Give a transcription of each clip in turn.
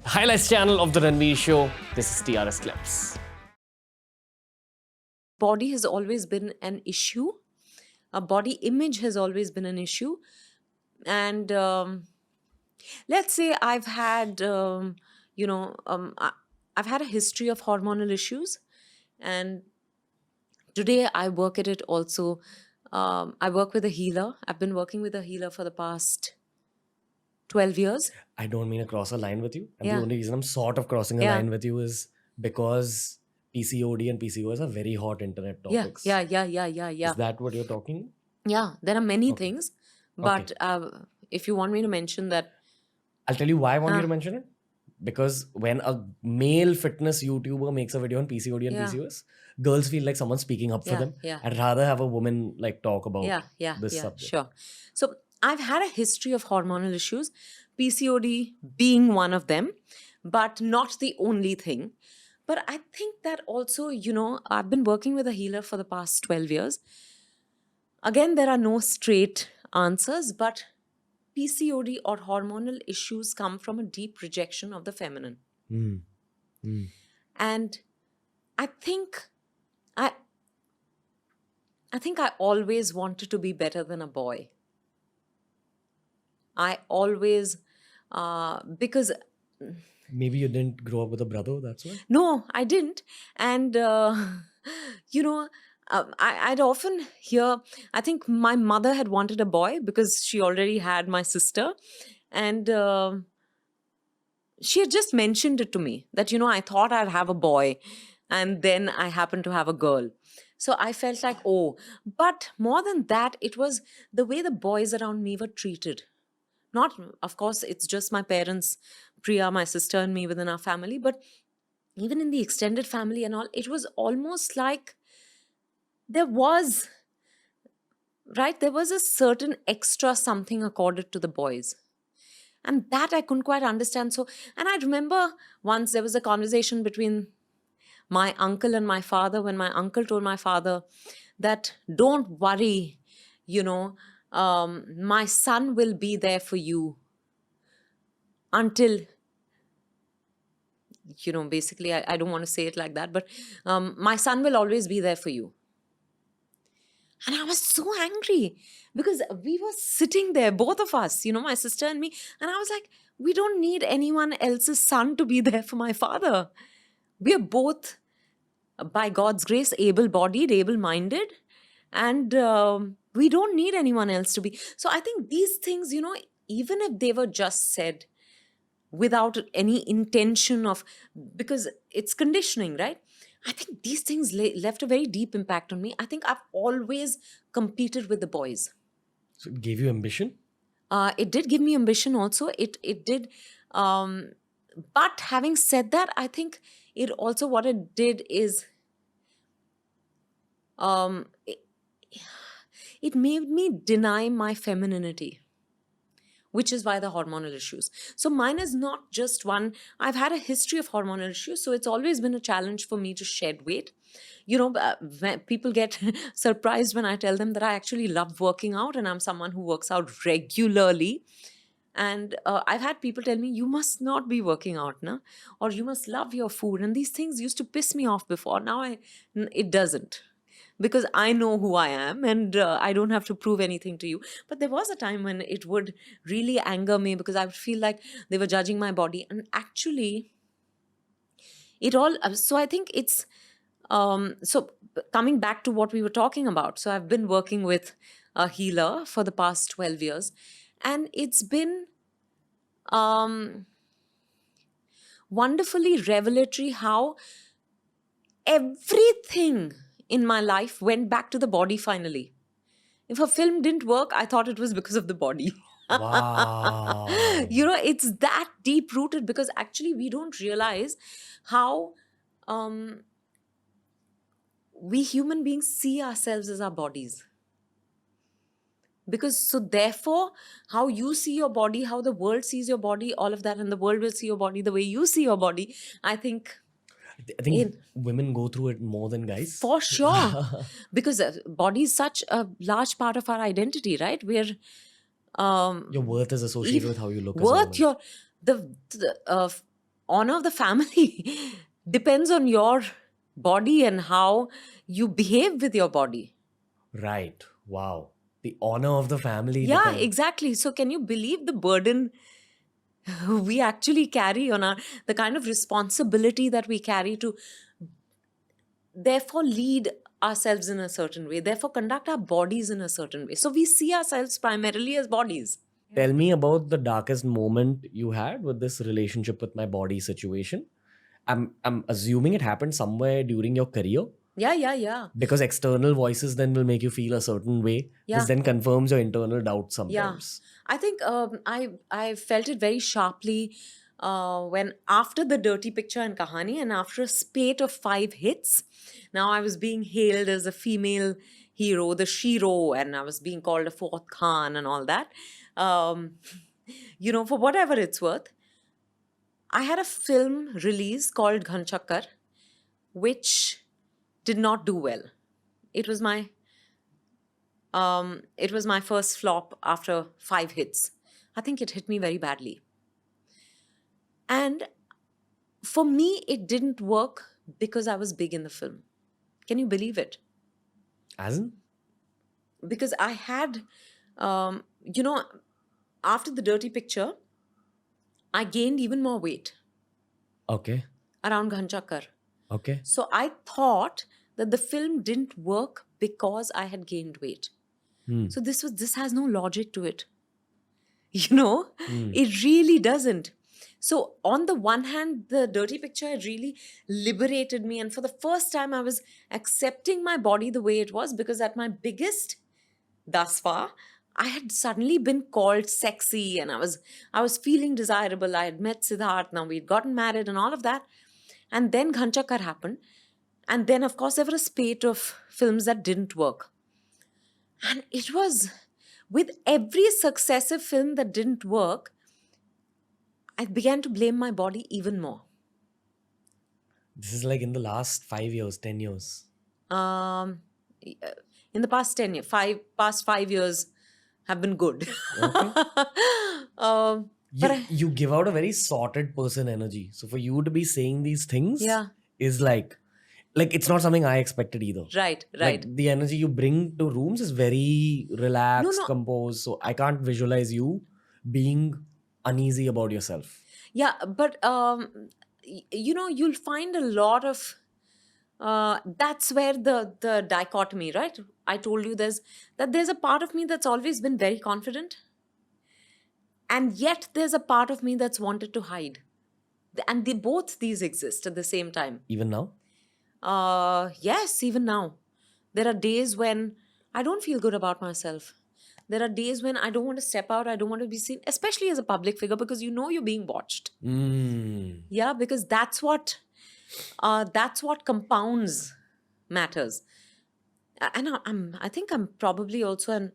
Highlights channel of the Ranveer Show. This is TRS Clips. Body has always been an issue. Body image has always been an issue. And let's say I've had, I've had a history of hormonal issues. And today I work at it also. I work with a healer. I've been working with a healer for the past 12 years. I don't mean to cross a line with you. And Yeah. the only reason I'm sort of crossing a Yeah. line with you is because PCOD and PCOS are very hot internet topics. Yeah. Is that what you're talking? Yeah, there are many Okay. things. But if you want me to mention that, I'll tell you why I want you to mention it. Because when a male fitness YouTuber makes a video on PCOD and Yeah. PCOS, girls feel like someone's speaking up for Yeah, them. yeah. I'd rather have a woman like talk about yeah, this subject. sure. So I've had a history of hormonal issues, PCOD being one of them, but not the only thing. But I think that also, I've been working with a healer for the past 12 years. Again, there are no straight answers, but PCOD or hormonal issues come from a deep rejection of the feminine. And I think I always wanted to be better than a boy. I always, because Maybe you didn't grow up with a brother, that's why? no, I didn't. And, I'd often hear, I think my mother had wanted a boy because she already had my sister. And she had just mentioned it to me that, I thought I'd have a boy. And then I happened to have a girl. So I felt like, oh, but more than that, it was the way the boys around me were treated. Not, of course, it's just my parents, Priya, my sister, and me within our family, but even in the extended family and all, it was almost like there was a certain extra something accorded to the boys. And that I couldn't quite understand. So, and I remember once there was a conversation between my uncle and my father when my uncle told my father that don't worry, my son will be there for you until, basically, I don't want to say it like that, but my son will always be there for you. And I was so angry because we were sitting there, both of us, my sister and me. And I was like, we don't need anyone else's son to be there for my father. We are both, by God's grace, able-bodied, able-minded. And we don't need anyone else to be. So I think these things, even if they were just said without any intention of, because it's conditioning, right? I think these things left a very deep impact on me. I think I've always competed with the boys. So it gave you ambition? It did give me ambition also. It did. But having said that, I think it also, what it did is, it made me deny my femininity, which is why the hormonal issues. So mine is not just one. I've had a history of hormonal issues, so it's always been a challenge for me to shed weight. When people get surprised when I tell them that I actually love working out and I'm someone who works out regularly. And I've had people tell me, you must not be working out, na? Or you must love your food. And these things used to piss me off before. Now it doesn't. Because I know who I am and I don't have to prove anything to you. But there was a time when it would really anger me because I would feel like they were judging my body. And actually, so I think it's, so coming back to what we were talking about. So I've been working with a healer for the past 12 years. And it's been wonderfully revelatory how everything in my life went back to the body finally. If a film didn't work, I thought it was because of the body. Wow. It's that deep rooted because actually we don't realize how we human beings see ourselves as our bodies. Because so therefore, how you see your body, how the world sees your body, all of that, and the world will see your body the way you see your body, I think women go through it more than guys. For sure. Because body is such a large part of our identity, right? We're your worth is associated with how you look. worth as a woman. your honor of the family depends on your body and how you behave with your body. Right. Wow. The honor of the family. Yeah, depends. exactly. So can you believe the burden we actually carry on the kind of responsibility that we carry to therefore lead ourselves in a certain way, therefore conduct our bodies in a certain way. So we see ourselves primarily as bodies. Tell me about the darkest moment you had with this relationship with my body situation. I'm assuming it happened somewhere during your career. Yeah. Because external voices then will make you feel a certain way. Yeah. This then confirms your internal doubts Yeah. sometimes. I think I felt it very sharply when after the Dirty Picture and Kahani and after a spate of 5 hits, now I was being hailed as a female hero, the Shiro, and I was being called a fourth Khan and all that. For whatever it's worth, I had a film release called Ghan Chakkar, which did not do well. It was my first flop after 5 hits. I think it hit me very badly. And for me, it didn't work because I was big in the film. Can you believe it? As in? Because I had, after the Dirty Picture, I gained even more weight. Okay. Around Ghan Chakkar. Okay. So I thought that the film didn't work because I had gained weight. So this has no logic to it. It really doesn't. So on the one hand, the Dirty Picture had really liberated me. And for the first time, I was accepting my body the way it was, because at my biggest thus far, I had suddenly been called sexy and I was feeling desirable. I had met Siddharth, now we'd gotten married and all of that. And then Ghan Chakkar happened. And then, of course, there were a spate of films that didn't work. And it was with every successive film that didn't work, I began to blame my body even more. This is like in the last 5 years, 10 years. In the past 10 years, past 5 years have been good. Okay. You give out a very sorted person energy. So for you to be saying these things is like it's not something I expected either. Right. Like the energy you bring to rooms is very relaxed, composed. So I can't visualize you being uneasy about yourself. Yeah, but you'll find a lot of that's where the dichotomy, right? I told you there's a part of me that's always been very confident, and yet there's a part of me that's wanted to hide, and both these exist at the same time. Even now? Yes, even now. There are days when I don't feel good about myself. There are days when I don't want to step out. I don't want to be seen, especially as a public figure, because you're being watched. Yeah, because that's what compounds matters. And I think I'm probably also, and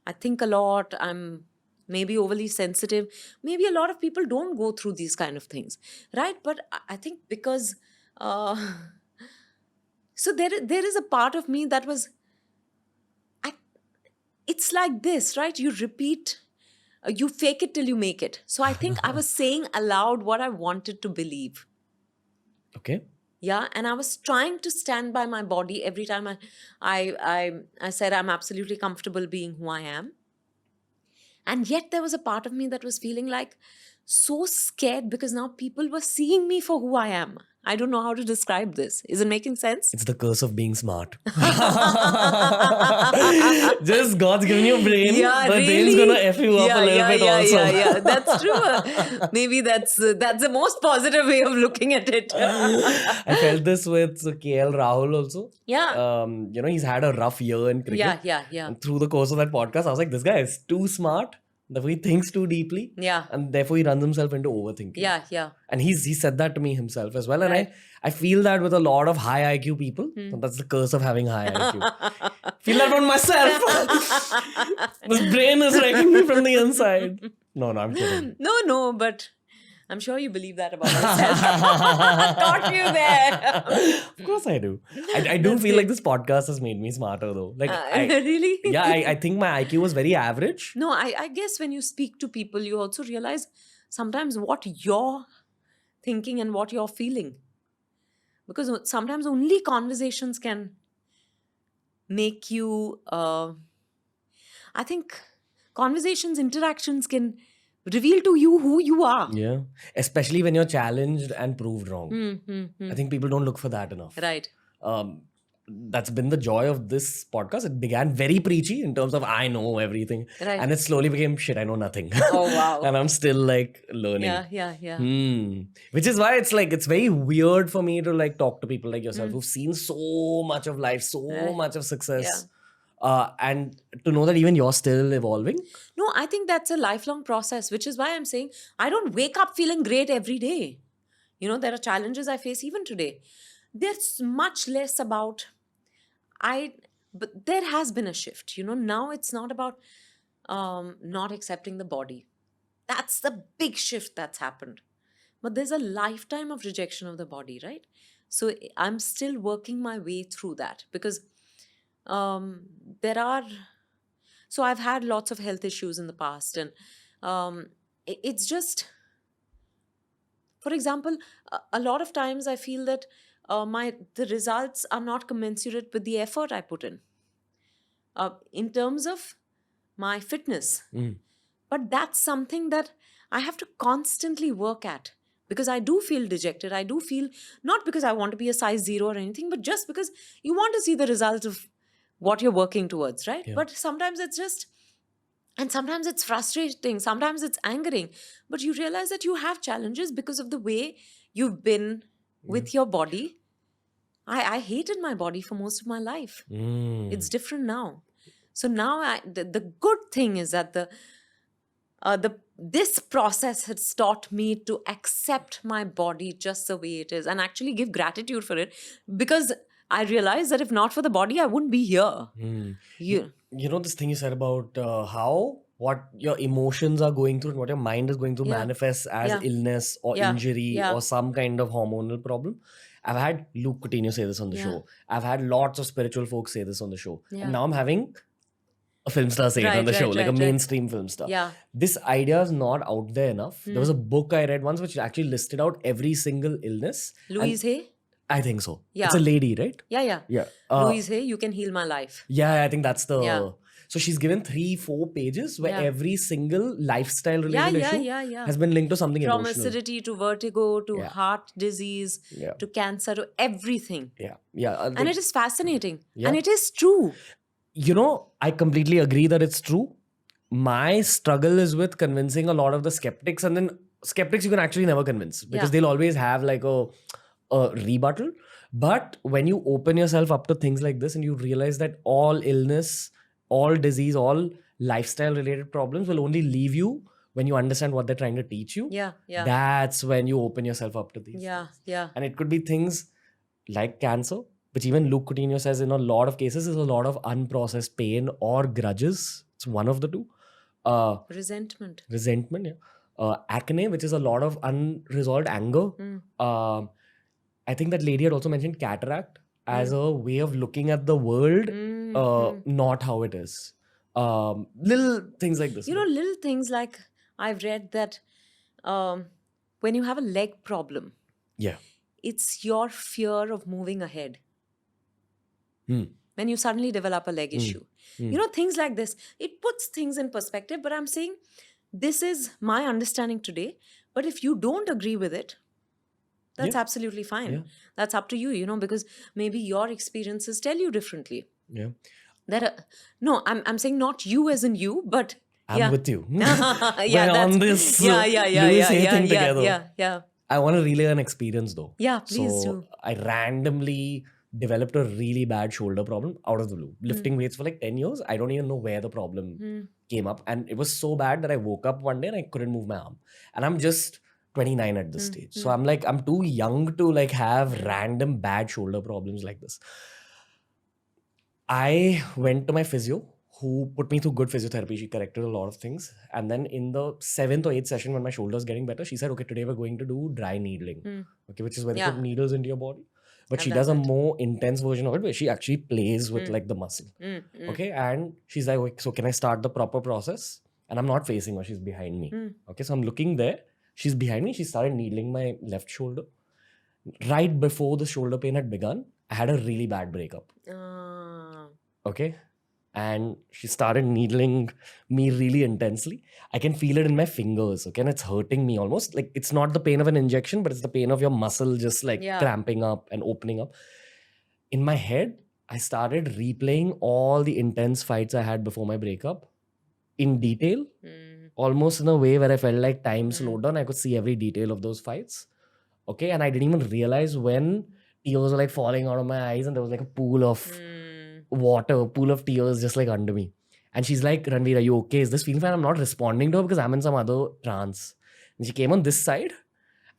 I think a lot. I'm maybe overly sensitive. Maybe a lot of people don't go through these kind of things, right? But I think because so there is a part of me that was. It's like this, right? You repeat, you fake it till you make it. So I think I was saying aloud what I wanted to believe. Okay. Yeah, and I was trying to stand by my body every time I said I'm absolutely comfortable being who I am. And yet there was a part of me that was feeling like so scared, because now people were seeing me for who I am. I don't know how to describe this. Is it making sense? It's the curse of being smart. Just God's given you a brain. Yeah, but brain's gonna F you up a little bit also. Yeah, that's true. Maybe that's the most positive way of looking at it. I felt this with KL Rahul also. Yeah. He's had a rough year in cricket. Yeah. And through the course of that podcast, I was like, this guy is too smart. Therefore, he thinks too deeply. Yeah. And therefore, he runs himself into overthinking. Yeah. And he said that to me himself as well. And I feel that with a lot of high IQ people. So that's the curse of having high IQ. Feel that about myself. This brain is wrecking me from the inside. No, I'm kidding. No, but I'm sure you believe that about yourself. Got you there. Of course I do. I do feel like this podcast has made me smarter though. Like really? Yeah, I think my IQ was very average. No, I guess when you speak to people, you also realize sometimes what your thinking and what you're feeling. Because sometimes only conversations can make you, I think conversations, interactions can reveal to you who you are. Yeah. Especially when you're challenged and proved wrong. I think people don't look for that enough. Right. That's been the joy of this podcast. It began very preachy in terms of I know everything. Right. And it slowly became shit, I know nothing. Oh, wow. And I'm still like learning. Yeah. Which is why it's like, it's very weird for me to like talk to people like yourself who've seen so much of life, so much of success. And to know that even you're still evolving. No, I think that's a lifelong process, which is why I'm saying I don't wake up feeling great every day. There are challenges I face even today. There's much less about but there has been a shift. Now it's not about not accepting the body. That's the big shift that's happened. But there's a lifetime of rejection of the body, right? So I'm still working my way through that because so I've had lots of health issues in the past, and it's just, for example, a lot of times I feel that the results are not commensurate with the effort I put in terms of my fitness. But that's something that I have to constantly work at because I do feel dejected. I do feel, not because I want to be a size 0 or anything, but just because you want to see the result of what you're working towards, right? Yeah. But sometimes it's just, and sometimes it's frustrating, sometimes it's angering, but you realize that you have challenges because of the way you've been with your body. I hated my body for most of my life. It's different now. So now the good thing is that this process has taught me to accept my body just the way it is and actually give gratitude for it, because I realized that if not for the body, I wouldn't be here. You know this thing you said about what your emotions are going through and what your mind is going through manifests as illness or injury or some kind of hormonal problem. I've had Luke Coutinho say this on the show. I've had lots of spiritual folks say this on the show. And now I'm having a film star say it on the show, like a mainstream film star. This idea is not out there enough. There was a book I read once which actually listed out every single illness. Louise Hay? I think so. It's a lady, right? Yeah. Louise Hay, You Can Heal My Life. Yeah, I think that's the... So she's given 3-4 pages where every single lifestyle related issue has been linked to something From emotional. acidity to vertigo to heart disease to cancer to everything. And it is fascinating. And it is true. I completely agree that it's true. My struggle is with convincing a lot of the skeptics, and then skeptics you can actually never convince because they'll always have like a rebuttal. But when you open yourself up to things like this and you realize that all illness, all disease, all lifestyle related problems will only leave you when you understand what they're trying to teach you. That's when you open yourself up to these things. And it could be things like cancer, which even Luke Coutinho says in a lot of cases is a lot of unprocessed pain or grudges. It's one of the two. Resentment, acne, which is a lot of unresolved anger. I think that lady had also mentioned cataract as a way of looking at the world, not how it is. Little things like this. Little things like I've read that when you have a leg problem, it's your fear of moving ahead. When you suddenly develop a leg issue. Things like this. It puts things in perspective, but I'm saying this is my understanding today. But if you don't agree with it, that's absolutely fine. That's up to you, because maybe your experiences tell you differently. I'm saying not you as in you, but I'm with you. We're on this Louis Hay thing together. I want to relay an experience though. Please do. I randomly developed a really bad shoulder problem out of the blue. Lifting weights for like 10 years. I don't even know where the problem came up. And it was so bad that I woke up one day and I couldn't move my arm. And I'm just 29 at this stage. So I'm too young to like have random bad shoulder problems like this. I went to my physio who put me through good physiotherapy. She corrected a lot of things. And then in the 7th or 8th session when my shoulder was getting better, she said, okay, today we're going to do dry needling. Okay, which is where they put needles into your body. But she does a more intense version of it where she actually plays with like the muscle. Okay, and she's like, okay, so can I start the proper process? And I'm not facing her, she's behind me. Okay, so I'm looking there. She's behind me. She started needling my left shoulder. Right before the shoulder pain had begun, I had a really bad breakup. Okay? And she started needling me really intensely. I can feel it in my fingers, okay? And it's hurting me almost. Like, it's not the pain of an injection, but it's the pain of your muscle just like cramping up and opening up. In my head, I started replaying all the intense fights I had before my breakup in detail, almost in a way where I felt like time slowed down. I could see every detail of those fights. Okay, and I didn't even realize when tears were like falling out of my eyes and there was like a pool of water, pool of tears just like under me. And she's like, Ranveer, are you okay? Is this feeling fine? I'm not responding to her because I'm in some other trance. And she came on this side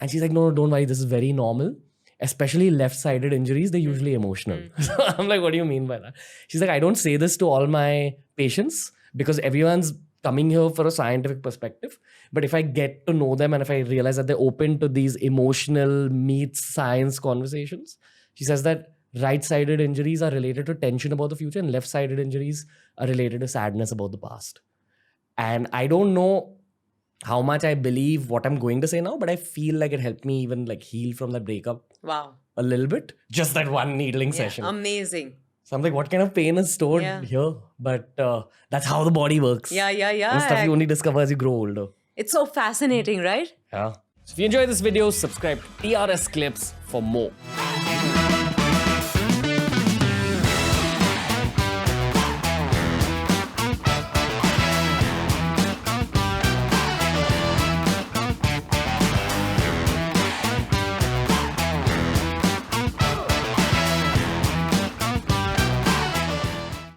and she's like, no, don't worry, this is very normal. Especially left-sided injuries, they're usually emotional. So I'm like, what do you mean by that? She's like, I don't say this to all my patients because everyone's coming here for a scientific perspective. But if I get to know them and if I realize that they're open to these emotional meets science conversations, she says that right-sided injuries are related to tension about the future and left-sided injuries are related to sadness about the past. And I don't know how much I believe what I'm going to say now, but I feel like it helped me even like heal from that breakup. Wow. A little bit. Just that one needling session. Amazing. So I'm like, what kind of pain is stored here? But that's how the body works. Yeah. And stuff you only discover as you grow older. It's so fascinating, right? Yeah. So if you enjoyed this video, subscribe to TRS Clips for more.